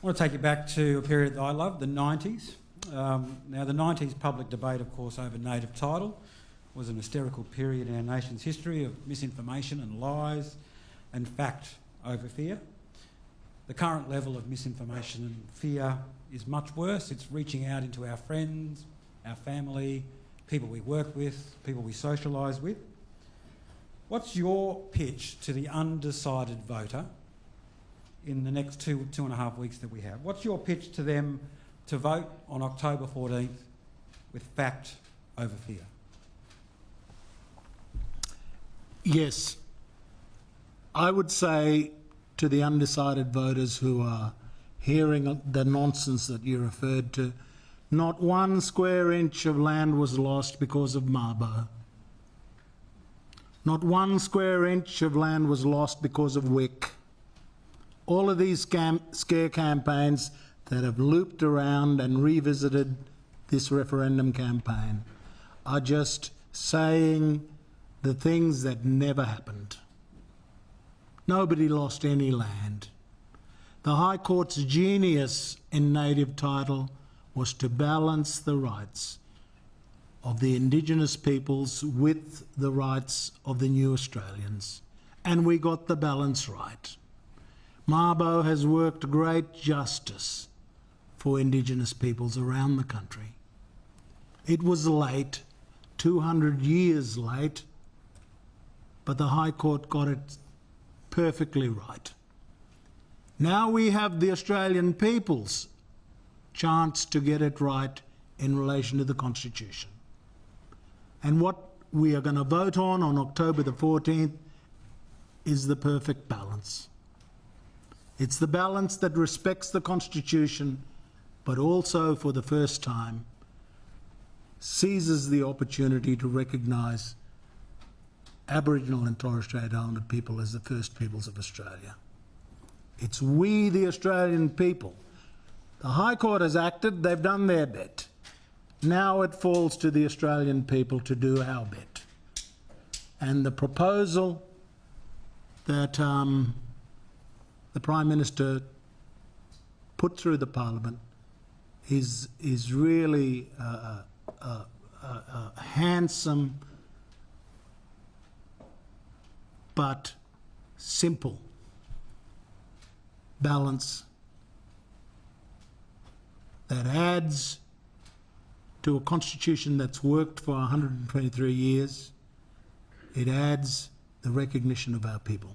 want to take you back to a period that I love, the 90s. Now, the 90s public debate, of course, over native title was an hysterical period in our nation's history of misinformation and lies and fact over fear. The current level of misinformation and fear is much worse. It's reaching out into our friends, our family, people we work with, people we socialise with. What's your pitch to the undecided voter in the next two and a half weeks that we have? What's your pitch to them to vote on October 14th with fact over fear? Yes, I would say to the undecided voters who are hearing the nonsense that you referred to, not 1 square inch of land was lost because of Mabo. Not 1 square inch of land was lost because of Wick. All of these scare campaigns that have looped around and revisited this referendum campaign are just saying the things that never happened. Nobody lost any land. The High Court's genius in native title was to balance the rights of the Indigenous peoples with the rights of the new Australians. And we got the balance right. Mabo has worked great justice for Indigenous peoples around the country. It was late, 200 years late, but the High Court got it perfectly right. Now we have the Australian people's chance to get it right in relation to the Constitution. And what we are going to vote on October the 14th is the perfect balance. It's the balance that respects the Constitution, but also, for the first time, seizes the opportunity to recognise Aboriginal and Torres Strait Islander people as the first peoples of Australia. It's we, the Australian people. The High Court has acted, they've done their bit. Now it falls to the Australian people to do our bit. And the proposal that the Prime Minister put through the Parliament is really a handsome but simple balance that adds to a constitution that's worked for 123 years. It adds the recognition of our people.